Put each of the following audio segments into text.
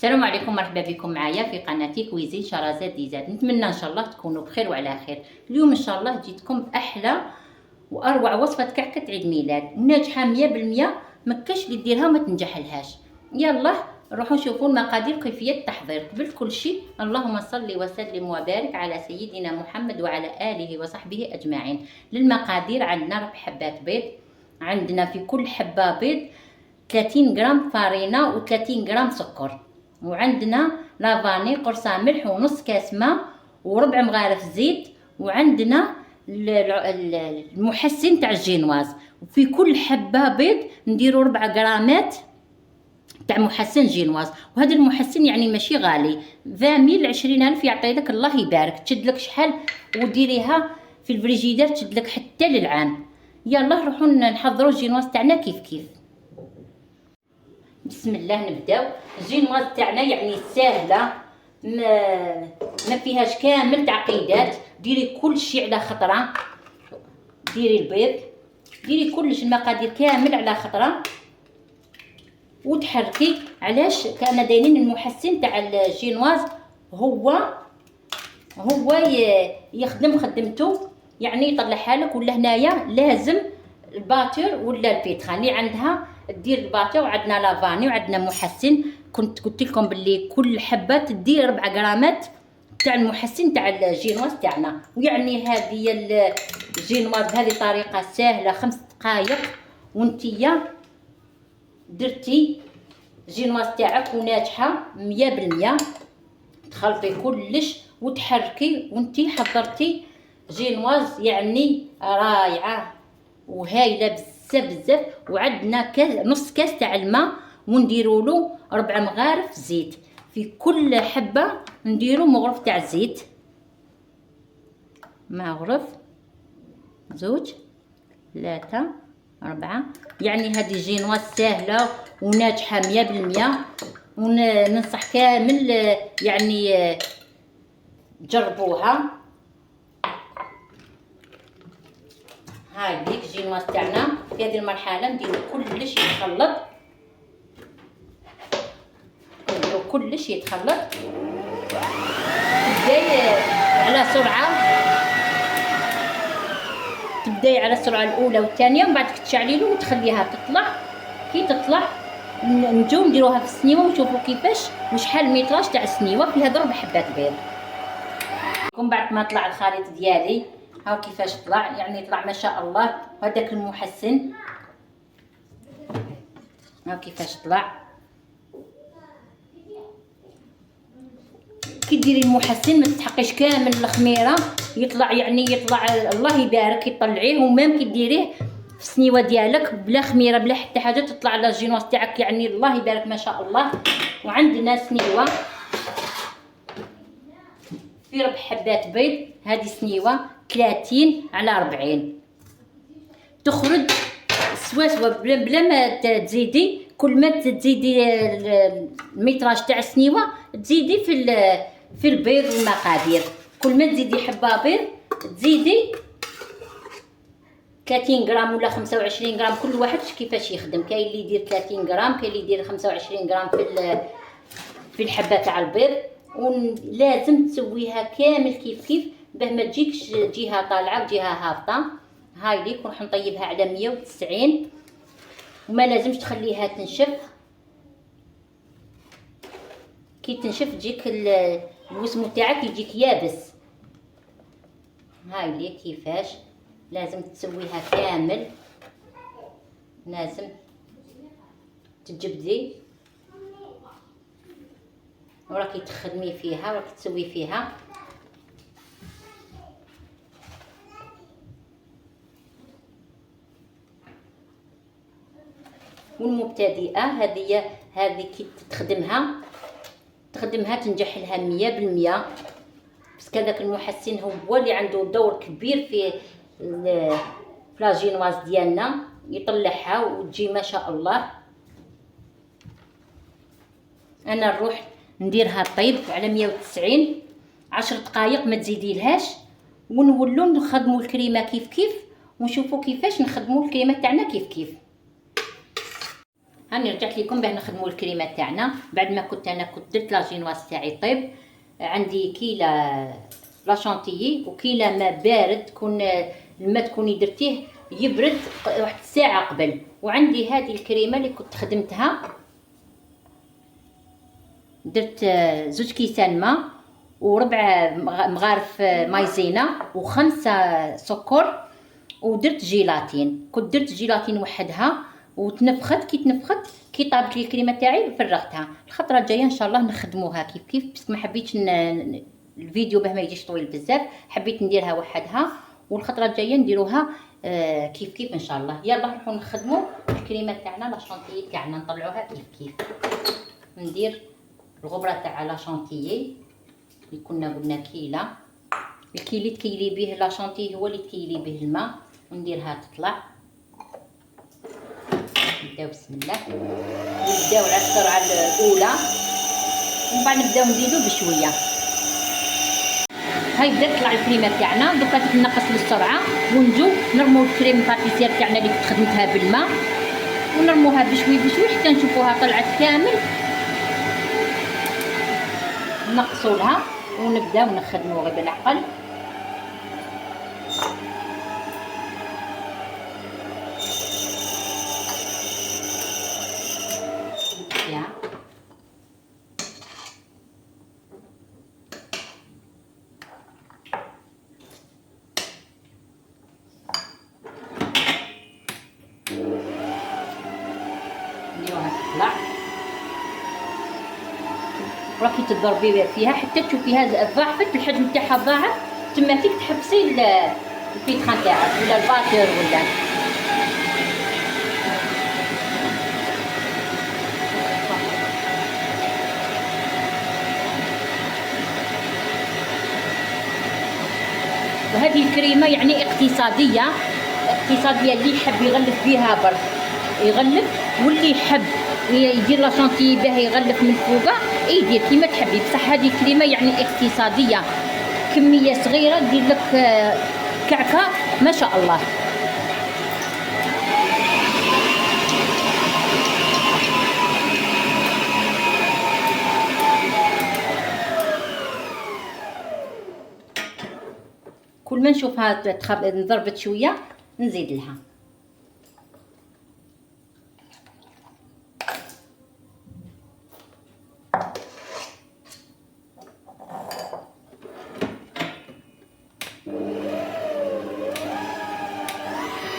السلام عليكم، مرحبا بكم معايا في قناتي كويزين شرازات ديزات. نتمنى ان شاء الله تكونوا بخير وعلى خير. اليوم ان شاء الله جيتكم احلى واروع وصفه كعكه عيد ميلاد ناجحه 100%، ما كاش اللي ديرها وما تنجحلهاش. يلا نروحوا نشوفوا المقادير كيفيه التحضير. قبل كل شيء اللهم صل وسلم وبارك على سيدنا محمد وعلى اله وصحبه اجمعين. للمقادير عندنا 4 حبات بيض، عندنا في كل حبه بيض 30 غرام فارينه و30 غرام سكر، وعندنا لافاني قرصه ملح ونص كاس ماء وربع مغارف زيت، وعندنا المحسن تاع الجينواز. وفي كل حبه بيض نديروا 4 غرامات تاع محسن جينواز. وهذا المحسن يعني ماشي غالي، 20 20000 يعطي لك الله يبارك، تشد لك شحال وديريها في الفريجيدير تشد لك حتى للعام. يلا نروحوا نحضروا الجينواز تاعنا كيف. بسم الله نبداو. الجينواز تاعنا يعني ساهله، ما فيهاش كامل تعقيدات. ديري كل شيء على خطره، ديري البيض، ديري كلش المقادير كامل على خطره وتحركي. علاش؟ كان دايرين المحسن تاع الجينواز هو يخدم خدمته، يعني يطلعها لك. ولا هنايا لازم الباتر ولا البيتخان اللي عندها دير الباتر، وعندنا لافاني وعندنا محسن. كنت قلت لكم باللي كل حبه تدير 4 غرامات تاع المحسن تاع الجينواز تاعنا. ويعني هذه الجينواز بهذه طريقه سهله 5 دقائق وانتيا درتي الجينواز تاعك وناجحه 100%. تخلطي كلش وتحركي وانتي حضرتي جينواز يعني رائعه وهايله بزاف. وعندنا نص كاس تاع الماء ونديروا له 4 مغارف زيت. في كل حبه نديروا مغرف تاع الزيت، مغرف 2 3 4. يعني هذه جينواز سهله وناجحه 100%، وننصح كامل يعني جربوها. هاي ديك الجينواز تاعنا. في هذه المرحله نديرو كلش يتخلط، نديرو كلش يتخلط. تبداي على السرعه الاولى والثانيه، ومن بعد تشعلي له وتخليها تطلع. كي تطلع نجو نديروها في السنيوه ونشوفوا كيفاش وشحال الميتراج تاع السنيوه. في هذا 4 حبات بيض. ومن بعد ما طلع الخليط ديالي هاو كيفاش طلع، يعني طلع ما شاء الله. هذاك المحسن هاو كيفاش طلع. كي ديري المحسن ما تسحقيش كامل الخميره، يطلع يعني يطلع الله يبارك يطلعيه. ومام كي ديريه في السنيوه ديالك بلا خميره بلا حتى حاجه تطلع على الجينواز تاعك يعني الله يبارك ما شاء الله. وعندنا سنيوه في 4 حبات بيض، هذه سنيوه 30 على 40 تخرج سوا بلا ما تزيدي. كل ما تزيدي الميتراج تاع السنيوه تزيدي في البيض والمقادير. كل ما تزيدي حبه بيض تزيدي 30 غرام ولا 25 غرام، كل واحد كيفاش يخدم. كاين اللي يدير 30 غرام، كاين اللي يدير 25 غرام في الحبه تاع البيض. ولازم تسويها كامل كيف باه ما تجيكش جهه طالعه وجهه هابطه. هاي ليك نروح نطيبها على 190 وما لازمش تخليها تنشف. كي تنشف تجيك الوسم تاعك يجيك يابس. هاي ليك كيفاش لازم تسويها كامل، لازم تجبدي وراكي تخدمي فيها وراكي تسوي فيها. والمبتدئه هذه كي تخدمها تنجح لها 100%. بس كذاك المحسن هو اللي عنده دور كبير في لاجينواز ديالنا، يطلعها وتجي ما شاء الله. انا نروح نديرها طيب على 190 10 دقائق ما تزيدي لهاش، ونولوا نخدموا الكريمه كيف ونشوفوا كيفاش نخدموا الكريمه تاعنا كيف. هاني رجعت لكم باه نخدموا الكريمه تاعنا. بعد ما كنت درت لاجينواز تاعي طيب، عندي كيله لا شانتيي وكيله ماء بارد، تكون الماء تكوني درتيه يبرد واحد الساعه قبل. وعندي هذه الكريمه اللي كنت خدمتها، درت 2 كيسان ماء وربع مغارف مايزينا و5 سكر، ودرت جيلاتين. كنت درت جيلاتين وحدها وتنفخت. كي تنفخت كي طابت لي الكريمه تاعي فرغتها. الخطره الجايه ان شاء الله نخدموها كيف كيف، بس ما حبيتش الفيديو باه ما يجيش طويل بزاف، حبيت نديرها وحدها. والخطره الجايه نديروها كيف كيف ان شاء الله. يلا نروحوا نخدموا الكريمه تاعنا لا شانتيي تاعنا، نطلعوها كيف كيف. ندير الغبره تاع لا شانتيي اللي كنا قلنا كيله. الكيلي تكيلي به لا شانتيي هو اللي تكيلي به الماء، ونديرها تطلع. نبداو بسم الله، نبداو على السرعه الاولى ومن بعد نبداو نزيدو بشويه. هاي بدات تطلع الكريمه تاعنا، دوكا تنقص بالسرعه ونجو نرمو الكريم باتيسير تاعنا اللي كنت خدمتها بالماء، ونرموها بشوي بشوي حتى نشوفوها طلعت كامل. نقصوا لها ونبداو نخدموا غير بالعقل. نديروها تطلع راكي تضربي فيها حتى تشوفيها ضاعفت الحجم تاعها ضاعف، تما فيك تحبسي البيتخان تاعك ولا الباتر ولا. وهذه الكريمه يعني اقتصاديه اللي يحب يغلف بها برك يغلف، واللي يحب يدير لا شانتيي باه يغلف من فوقه يدير كيما تحبي. بصح هذه الكريمه يعني اقتصاديه، كميه صغيره دير لك كعكه ما شاء الله. كل ما نشوفها انضربت شويه نزيد لها.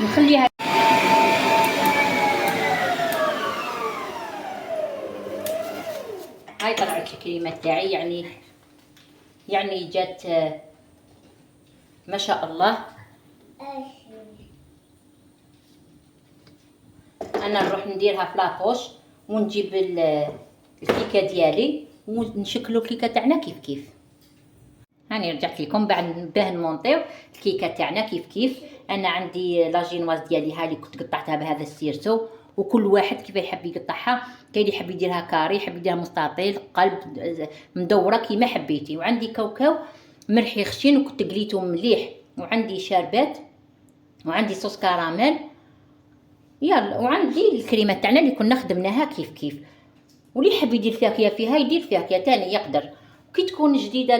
نخليها هاي طلعت الكريمه تاعي، يعني جات ما شاء الله. انا نروح نديرها في لابوش ونجيب الكيكه ديالي ونشكلوا الكيكه تاعنا كيف كيف. هاني رجعت لكم بعد باه نمونطيو الكيكه تاعنا كيف كيف. انا عندي لاجينواز ديالي هاي اللي كنت قطعتها بهذا السيرسو، وكل واحد كيف يحب يقطعها. كاين اللي يحب يديرها كاري، يحب يديرها مستطيل قلب مدوره كيما حبيتي. وعندي كاوكاو مرحي خشين وكنت قليته مليح، وعندي شاربات، وعندي صوص كراميل. يلا وعندي الكريمه تاعنا اللي كنا خدمناها كيف كيف. واللي يحب يدير فاكهه فيها يدير فاكهه تاني يقدر. كي تكون جديده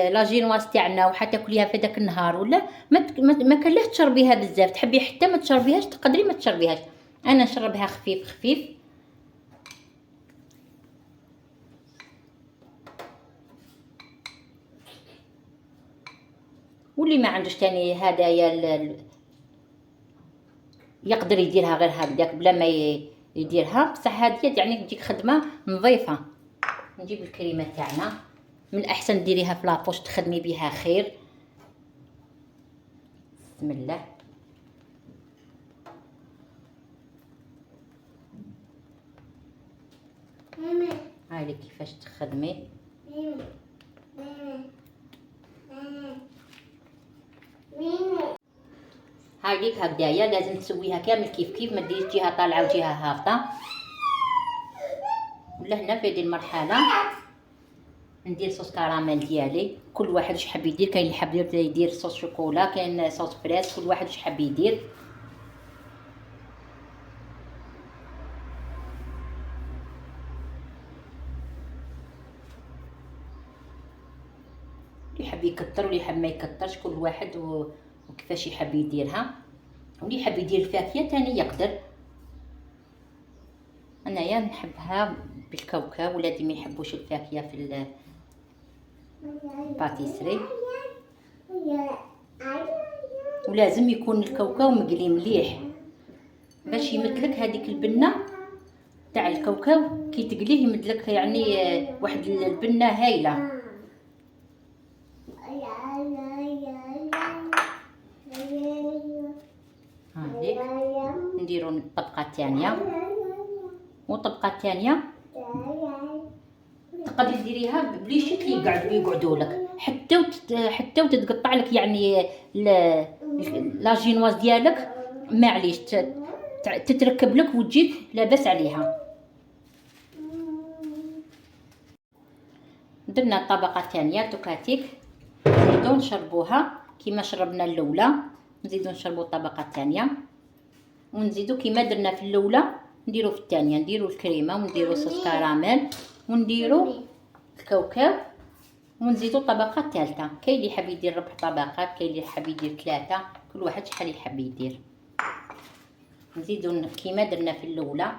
لاجينواز تاعنا وحتى كليها في داك النهار ولا ما كان تشربيها بزاف، تحبي حتى ما تشربيهاش تقدري ما تشربيهاش. انا نشربها خفيف خفيف. واللي ما عندوش تاني هدايا يقدر يديرها غير هكذاك بلا ما يديرها. بصح هذه يعني تجيك خدمه نظيفه. نجيب الكريمه تاعنا، من الاحسن ديريها في لابوش تخدمي بها خير. بسم الله. هاي كيفاش تخدمي. هاي ليك هكدايا لازم تسويها كامل كيف كيف، ما ديريش جهه طالعه وجهه هابطه. ولا هنا في هذه المرحله ندير صوص كراميل ديالي. كل واحد واش حاب يدير، كاين اللي حاب يدير صوص شوكولا، كاين صوص فريس، كل واحد واش حاب يدير. اللي يحب يكتر واللي يحب ما يكترش، كل واحد وكيفاش يحب يديرها. واللي يحب يدير الفاكهه تاني يقدر. انايا نحبها بالكاوكاو، ولادي ما يحبوش الفاكهه في الباتيسري، ولازم يكون الكاوكاو مقلي مليح باش يمدلك هذيك البنه تاع الكاوكاو كي تقليه يمدلك يعني واحد البنه هايله. هذيك نديرو الطبقه الثانيه، والطبقه الثانيه تقدري ديريها بلي شيت اللي يقعدوا لك حتى وتتقطع لك يعني لا جينواز ديالك، معليش تتركب لك وتجيك لاباس عليها. درنا الطبقه الثانيه توكاتيك، نزيدو نشربوها كيما شربنا الاولى، نزيدو نشربو الطبقه الثانيه، ونزيدو كيما درنا في الاولى نديرو في الثانيه، نديرو الكريمه ونديرو صوص كراميل ونديرو الكاوكاو ونزيدو الطبقه الثالثه. كاين اللي يحب يدير 4 طبقات، كاين اللي يحب يدير 3، كل واحد شحال يحب يدير. نزيدو كيما درنا في الاولى.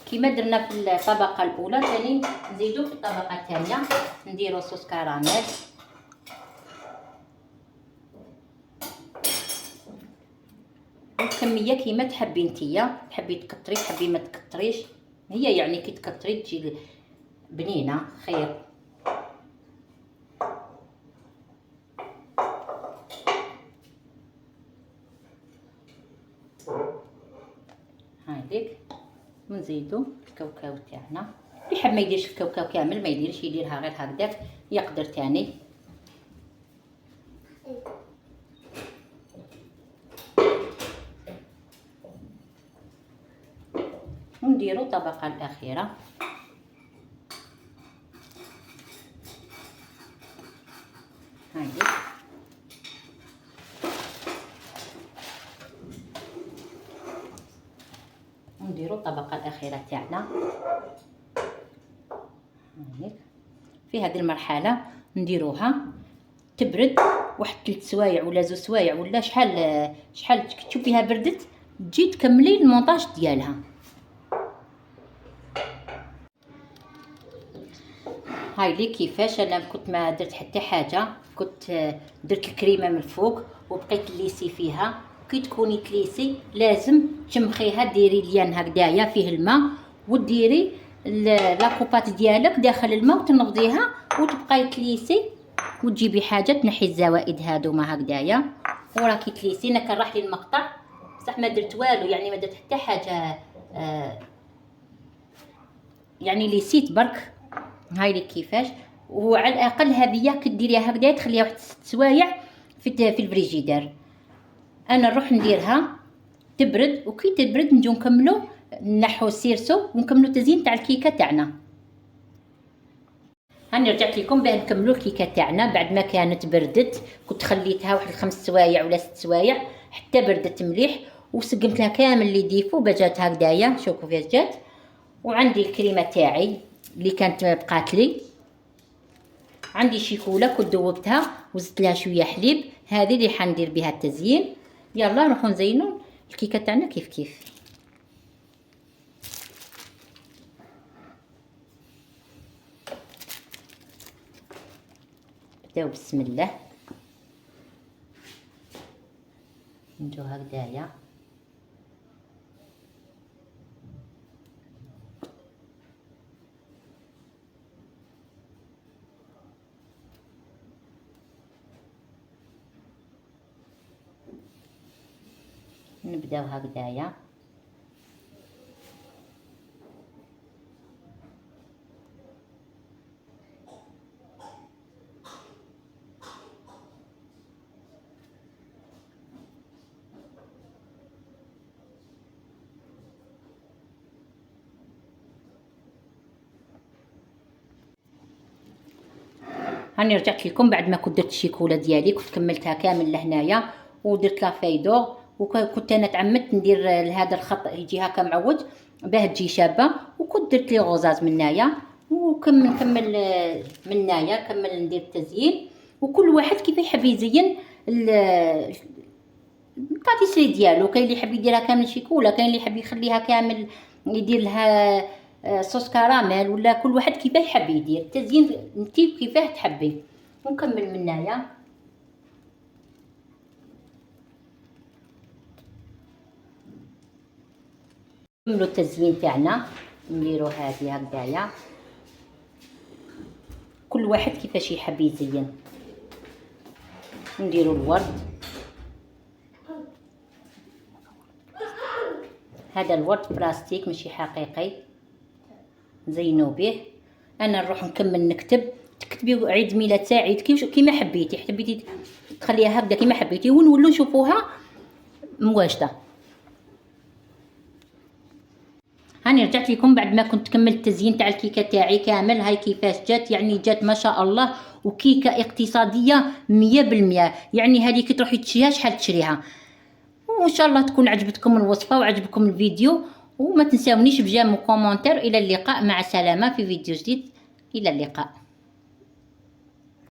كيما درنا في الطبقه الاولى ثاني نزيدو في الطبقه الثانيه نديرو صوص كراميل، الكميه كيما تحبي نتيا، تحبي تكتري تحبي ما تكتريش، هي يعني كي تكتري تجي بنينه خير. هذيك ونزيدو الكاوكاو تاعنا، اللي يحب ما يديرش الكاوكاو كامل ما يديرش، يديرها غير هكذاك يقدر تاني. ونديرو الطبقه الاخيره. هذيك ونديرو الطبقه الاخيره تاعنا. هذيك في هذه المرحله نديروها تبرد واحد 3 سوايع ولا 2 سوايع ولا شحال تشوفيها بردت تجي تكملي المونطاج ديالها. هاي لي كيفاش انا كنت ما درت حتى حاجه، كنت درت الكريمه من الفوق وبقيت ليسي فيها. كي تكوني تليسي لازم تشمخيها، ديري ليان هكذايا فيه الماء وديري لاكوبات ديالك داخل الماء وتنفضيها وتبقاي تليسي وتجيبي حاجه تنحي الزوائد هادوما هكذايا وراكي تليسي. انا كان راح لي المقطع بصح ما درت والو، يعني ما درت حتى حاجه يعني ليسيت برك. هاي لي كيفاش، وعلى الاقل هذه كديريها هكذا تخليها واحد 6 سوايع في الفريجيدير. انا نروح نديرها تبرد، وكي تبرد نجو نكملو نحو السيرسو ونكملو تزيين تاع الكيكه تاعنا. هاني رجعت لكم باه نكملو الكيكه تاعنا بعد ما كانت بردت. كنت خليتها واحد 5 سوايع ولا 6 سوايع حتى بردت مليح وسقمتها كامل اللي يضيفو بجات هكذايا. شوفوا كيف جات. وعندي الكريمه تاعي اللي كانت بقات لي، عندي شيكولا كنت ذوبتها وزدت لها شويه حليب، هذه اللي حندير بها التزيين. يلا نروحو نزينو الكيكه تاعنا كيف كيف. بداو بسم الله نجو هكذايا. نبداو هكذايا. هاني رجعت لكم بعد ما كنت درت الشيكوله ديالي، كنت كملتها كامل لهنايا ودرت لافايدور، وكنت انا تعمدت ندير هذا الخط يجي هكا معوج باه تجي شابه، وكنت درت لي غوزاز من هنايا نكمل من هنايا كمل ندير التزيين. وكل واحد كيف يحب يزين الباتيسري ديالو. كاين اللي يحب يديرها كامل شيكولا، كاين اللي يحب يخليها كامل يدير لها صوص كراميل، ولا كل واحد كيف يحب يدير التزيين انتي كيفاه تحبي. ونكمل من هنايا نكملو التزيين تاعنا، نديرو هذه هكذايا كل واحد كيفاش يحب يزين. نديرو الورد، هذا الورد بلاستيك ماشي حقيقي، نزينو به. انا نروح نكمل نكتب، تكتبي عيد ميلاد سعيد كيما حبيتي، حبيتي تخليها هكذا كيما حبيتي، ونولو نشوفوها مواجده. هاني رجعت لكم بعد ما كنت كملت التزيين تاع الكيكه تاعي كامل. هاي كيفاش جات، يعني جات ما شاء الله، وكيكه اقتصاديه 100%. يعني هذه كي تروحي تشريها شحال تشريها. وان شاء الله تكون عجبتكم الوصفه وعجبكم الفيديو، وما تنساونيش بجيم وكومنتير. الى اللقاء، مع السلامه في فيديو جديد، الى اللقاء.